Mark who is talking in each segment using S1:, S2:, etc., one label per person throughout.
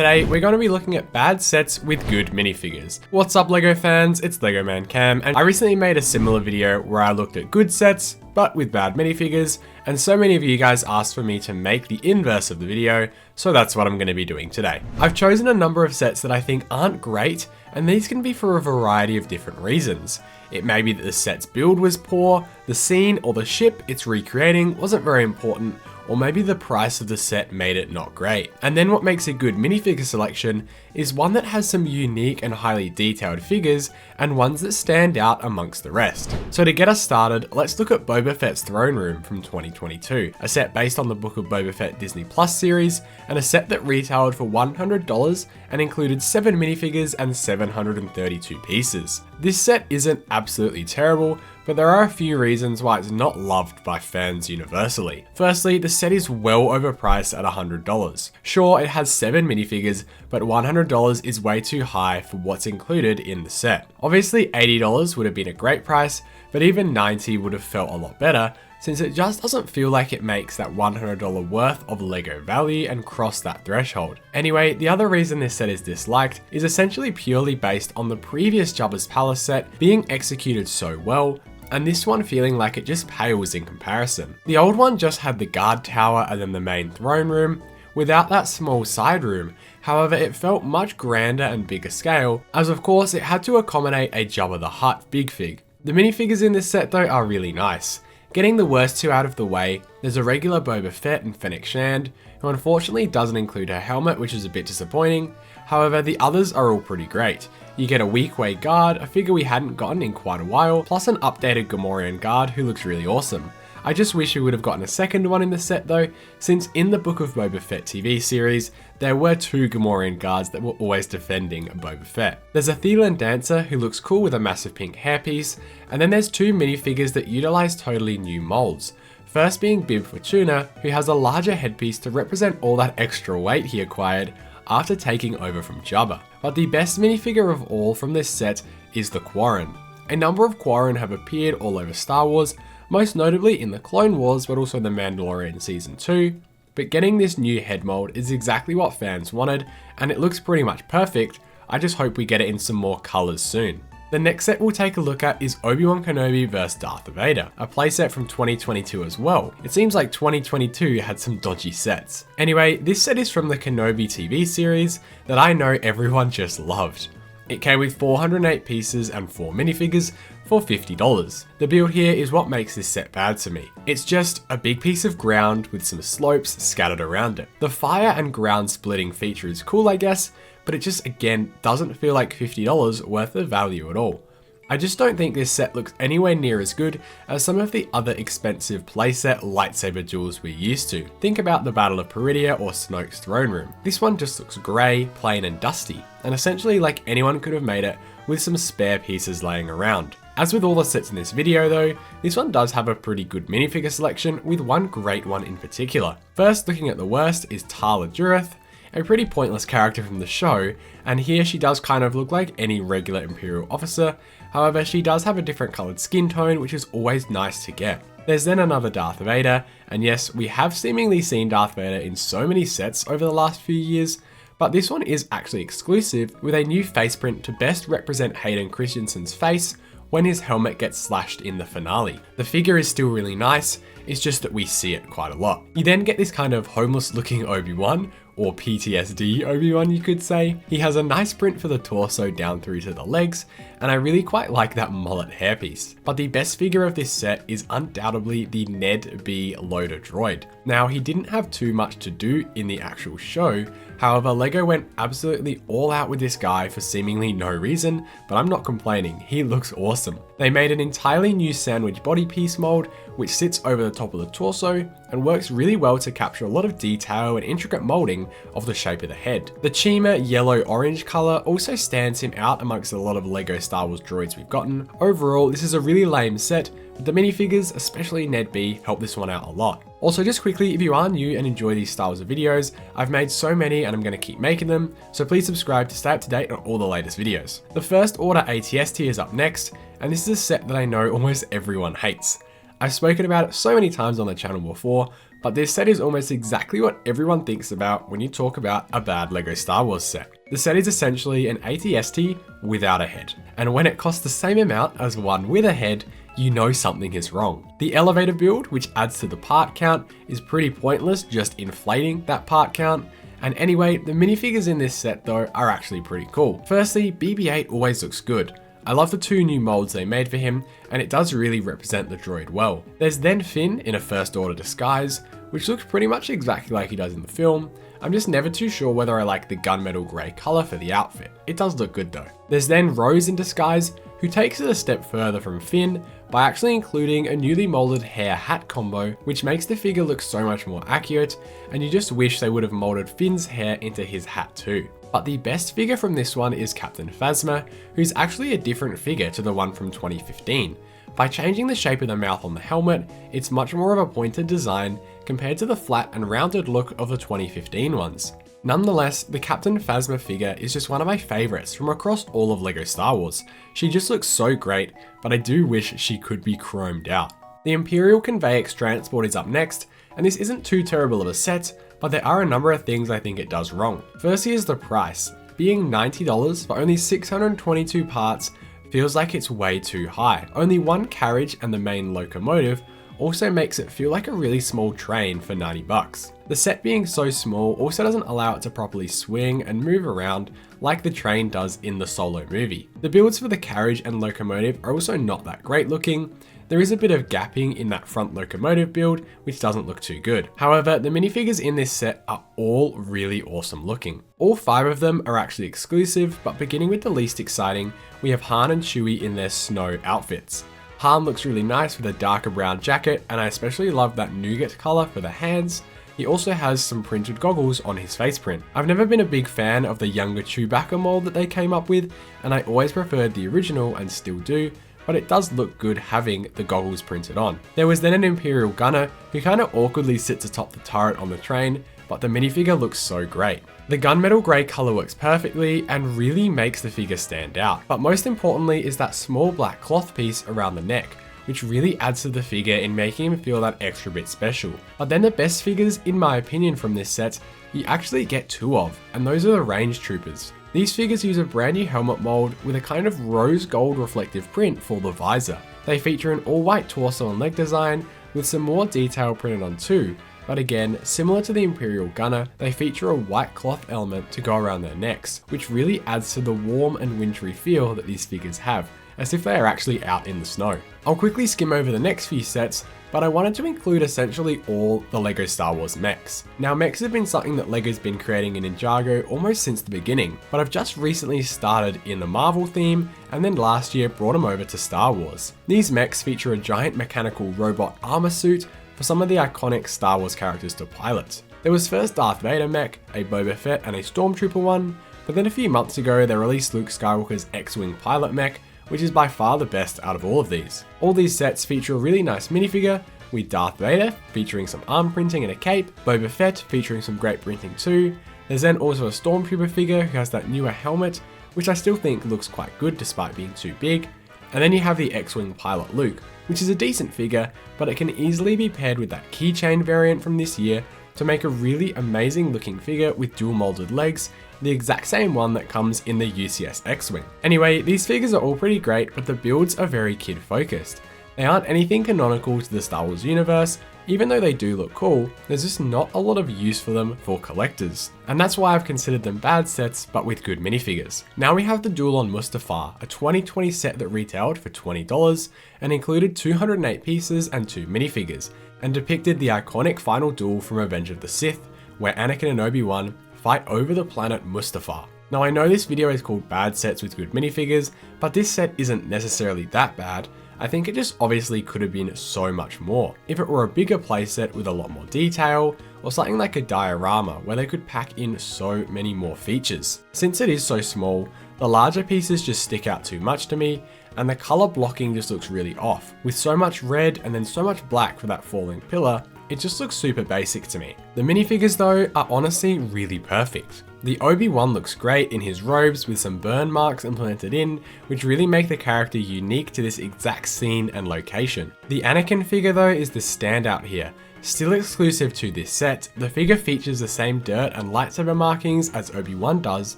S1: Today, we're going to be looking at bad sets with good minifigures. What's up LEGO fans, it's LEGO Man Cam, and I recently made a similar video where I looked at good sets, but with bad minifigures, and so many of you guys asked for me to make the inverse of the video, so that's what I'm going to be doing today. I've chosen a number of sets that I think aren't great, and these can be for a variety of different reasons. It may be that the set's build was poor, the scene or the ship it's recreating wasn't very important, or maybe the price of the set made it not great. And then what makes a good minifigure selection is one that has some unique and highly detailed figures and ones that stand out amongst the rest. So to get us started, let's look at Boba Fett's Throne Room from 2022, a set based on the Book of Boba Fett Disney Plus series, and a set that retailed for $100 and included 7 minifigures and 732 pieces. This set isn't absolutely terrible, but there are a few reasons why it's not loved by fans universally. Firstly, the set is well overpriced at $100. Sure, it has 7 minifigures, but $100 is way too high for what's included in the set. Obviously, $80 would have been a great price, but even $90 would have felt a lot better, since it just doesn't feel like it makes that $100 worth of LEGO value and cross that threshold. Anyway, the other reason this set is disliked is essentially purely based on the previous Jabba's Palace set being executed so well, and this one feeling like it just pales in comparison. The old one just had the guard tower and then the main throne room, without that small side room. However, it felt much grander and bigger scale, as of course it had to accommodate a Jabba the Hutt big fig. The minifigures in this set though are really nice. Getting the worst two out of the way, there's a regular Boba Fett and Fennec Shand, who unfortunately doesn't include her helmet, which is a bit disappointing. However, the others are all pretty great. You get a weak way guard, a figure we hadn't gotten in quite a while, plus an updated Gamorrean guard who looks really awesome. I just wish we would have gotten a second one in the set though, since in the Book of Boba Fett TV series, there were 2 Gamorrean guards that were always defending Boba Fett. There's a Thelan dancer who looks cool with a massive pink hairpiece, and then there's 2 minifigures that utilize totally new molds. First being Bib Fortuna, who has a larger headpiece to represent all that extra weight he acquired after taking over from Jabba. But the best minifigure of all from this set is the Quarren. A number of Quarren have appeared all over Star Wars, most notably in the Clone Wars but also the Mandalorian Season 2, but getting this new head mold is exactly what fans wanted, and it looks pretty much perfect. I just hope we get it in some more colours soon. The next set we'll take a look at is ObiWan Kenobi vs Darth Vader, a playset from 2022 as well. It seems like 2022 had some dodgy sets. Anyway, this set is from the Kenobi TV series that I know everyone just loved. It came with 408 pieces and 4 minifigures for $50. The build here is what makes this set bad to me. It's just a big piece of ground with some slopes scattered around it. The fire and ground splitting feature is cool I guess, but it just again doesn't feel like $50 worth of value at all. I just don't think this set looks anywhere near as good as some of the other expensive playset lightsaber duels we're used to. Think about the Battle of Peridia or Snoke's Throne Room. This one just looks grey, plain and dusty, and essentially like anyone could have made it with some spare pieces laying around. As with all the sets in this video though, this one does have a pretty good minifigure selection with one great one in particular. First, looking at the worst is Tala Dureth, a pretty pointless character from the show, and here she does kind of look like any regular Imperial officer. However, she does have a different coloured skin tone, which is always nice to get. There's then another Darth Vader, and yes, we have seemingly seen Darth Vader in so many sets over the last few years, but this one is actually exclusive with a new face print to best represent Hayden Christensen's face when his helmet gets slashed in the finale. The figure is still really nice, it's just that we see it quite a lot. You then get this kind of homeless looking Obi-Wan, or PTSD Obi-Wan you could say. He has a nice print for the torso down through to the legs, and I really quite like that mullet hairpiece. But the best figure of this set is undoubtedly the Ned B. Loader droid. Now, he didn't have too much to do in the actual show, however LEGO went absolutely all out with this guy for seemingly no reason, but I'm not complaining, he looks awesome. They made an entirely new sandwich body piece mold, which sits over the top of the torso and works really well to capture a lot of detail and intricate molding of the shape of the head. The Chima yellow-orange colour also stands him out amongst a lot of LEGO Star Wars droids we've gotten. Overall, this is a really lame set, but the minifigures, especially Ned B, help this one out a lot. Also, just quickly, if you are new and enjoy these Star Wars videos, I've made so many and I'm going to keep making them, so please subscribe to stay up to date on all the latest videos. The first Order ATS tier is up next, and this is a set that I know almost everyone hates. I've spoken about it so many times on the channel before, but this set is almost exactly what everyone thinks about when you talk about a bad LEGO Star Wars set. The set is essentially an ATST without a head, and when it costs the same amount as one with a head, you know something is wrong. The elevator build, which adds to the part count, is pretty pointless, just inflating that part count. And anyway, the minifigures in this set though are actually pretty cool. Firstly, BB-8 always looks good. I love the 2 new molds they made for him, and it does really represent the droid well. There's then Finn in a First Order disguise, which looks pretty much exactly like he does in the film. I'm just never too sure whether I like the gunmetal grey colour for the outfit. It does look good though. There's then Rose in disguise, who takes it a step further from Finn by actually including a newly molded hair hat combo, which makes the figure look so much more accurate, and you just wish they would have molded Finn's hair into his hat too. But the best figure from this one is Captain Phasma, who's actually a different figure to the one from 2015. By changing the shape of the mouth on the helmet, it's much more of a pointed design compared to the flat and rounded look of the 2015 ones. Nonetheless, the Captain Phasma figure is just one of my favourites from across all of LEGO Star Wars. She just looks so great, but I do wish she could be chromed out. The Imperial Conveyex transport is up next, and this isn't too terrible of a set, but there are a number of things I think it does wrong. Firstly is the price. Being $90 for only 622 parts feels like it's way too high. Only one carriage and the main locomotive also makes it feel like a really small train for 90 bucks. The set being so small also doesn't allow it to properly swing and move around like the train does in the Solo movie. The builds for the carriage and locomotive are also not that great looking. There is a bit of gapping in that front locomotive build, which doesn't look too good. However, the minifigures in this set are all really awesome looking. All 5 of them are actually exclusive, but beginning with the least exciting, we have Han and Chewie in their snow outfits. Han looks really nice with a darker brown jacket, and I especially love that nougat color for the hands. He also has some printed goggles on his face print. I've never been a big fan of the younger Chewbacca mold that they came up with, and I always preferred the original and still do, but it does look good having the goggles printed on. There was then an Imperial gunner who kind of awkwardly sits atop the turret on the train, but the minifigure looks so great. The gunmetal grey colour works perfectly and really makes the figure stand out, but most importantly is that small black cloth piece around the neck, which really adds to the figure in making him feel that extra bit special. But then the best figures, in my opinion, from this set, you actually get 2 of, and those are the Range Troopers. These figures use a brand new helmet mold with a kind of rose gold reflective print for the visor. They feature an all white torso and leg design with some more detail printed on too, but again, similar to the Imperial Gunner, they feature a white cloth element to go around their necks, which really adds to the warm and wintry feel that these figures have, as if they are actually out in the snow. I'll quickly skim over the next few sets, but I wanted to include essentially all the LEGO Star Wars mechs. Now, mechs have been something that LEGO's been creating in Ninjago almost since the beginning, but I've just recently started in the Marvel theme, and then last year brought them over to Star Wars. These mechs feature a giant mechanical robot armor suit for some of the iconic Star Wars characters to pilot. There was first Darth Vader mech, a Boba Fett and a Stormtrooper one, but then a few months ago they released Luke Skywalker's X-Wing pilot mech, which is by far the best out of all of these. All these sets feature a really nice minifigure, with Darth Vader featuring some arm printing and a cape, Boba Fett featuring some great printing too. There's then also a Stormtrooper figure who has that newer helmet, which I still think looks quite good despite being too big. And then you have the X-Wing pilot Luke, which is a decent figure, but it can easily be paired with that keychain variant from this year to make a really amazing looking figure with dual molded legs, the exact same one that comes in the UCS X-Wing. Anyway, these figures are all pretty great, but the builds are very kid focused. They aren't anything canonical to the Star Wars universe. Even though they do look cool, there's just not a lot of use for them for collectors. And that's why I've considered them bad sets, but with good minifigures. Now we have the Duel on Mustafar, a 2020 set that retailed for $20 and included 208 pieces and 2 minifigures, and depicted the iconic final duel from Revenge of the Sith, where Anakin and Obi-Wan fight over the planet Mustafar. Now I know this video is called Bad Sets with Good Minifigures, but this set isn't necessarily that bad. I think it just obviously could have been so much more. If it were a bigger playset with a lot more detail, or something like a diorama where they could pack in so many more features. Since it is so small, the larger pieces just stick out too much to me, and the color blocking just looks really off. With so much red and then so much black for that falling pillar, it just looks super basic to me. The minifigures though are honestly really perfect. The Obi-Wan looks great in his robes with some burn marks implemented in, which really make the character unique to this exact scene and location. The Anakin figure though is the standout here, Still exclusive to this set, the figure features the same dirt and lightsaber markings as Obi-Wan does,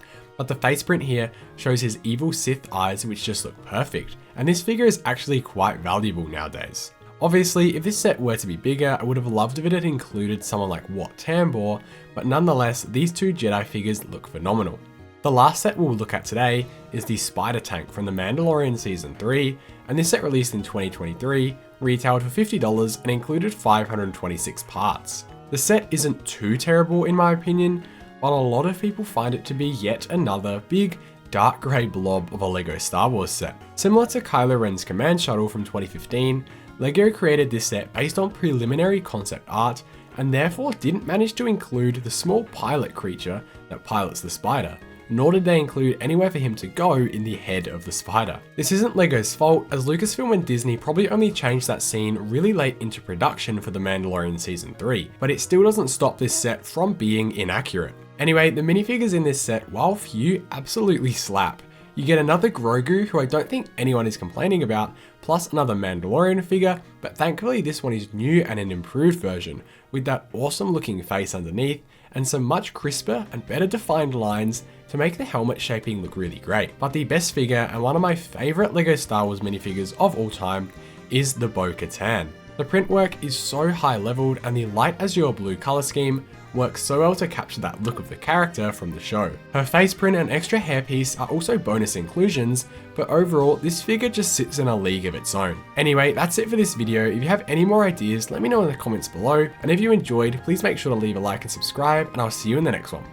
S1: but the face print here shows his evil Sith eyes, which just look perfect, and this figure is actually quite valuable nowadays. Obviously, if this set were to be bigger, I would have loved if it had included someone like Wat Tambor, but nonetheless, these two Jedi figures look phenomenal. The last set we'll look at today is the Spider Tank from The Mandalorian Season 3, and this set released in 2023, retailed for $50 and included 526 parts. The set isn't too terrible in my opinion, but a lot of people find it to be yet another big, dark grey blob of a LEGO Star Wars set. Similar to Kylo Ren's Command Shuttle from 2015, LEGO created this set based on preliminary concept art and therefore didn't manage to include the small pilot creature that pilots the spider, nor did they include anywhere for him to go in the head of the spider. This isn't LEGO's fault, as Lucasfilm and Disney probably only changed that scene really late into production for The Mandalorian Season 3, but it still doesn't stop this set from being inaccurate. Anyway, the minifigures in this set, while few, absolutely slap. You get another Grogu, who I don't think anyone is complaining about, plus another Mandalorian figure, but thankfully this one is new and an improved version, with that awesome looking face underneath, and some much crisper and better defined lines to make the helmet shaping look really great. But the best figure, and one of my favourite LEGO Star Wars minifigures of all time, is the Bo-Katan. The print work is so high leveled, and the light azure blue colour scheme works so well to capture that look of the character from the show. Her face print and extra hairpiece are also bonus inclusions, but overall this figure just sits in a league of its own. Anyway, that's it for this video. If you have any more ideas, let me know in the comments below, and if you enjoyed, please make sure to leave a like and subscribe, and I'll see you in the next one.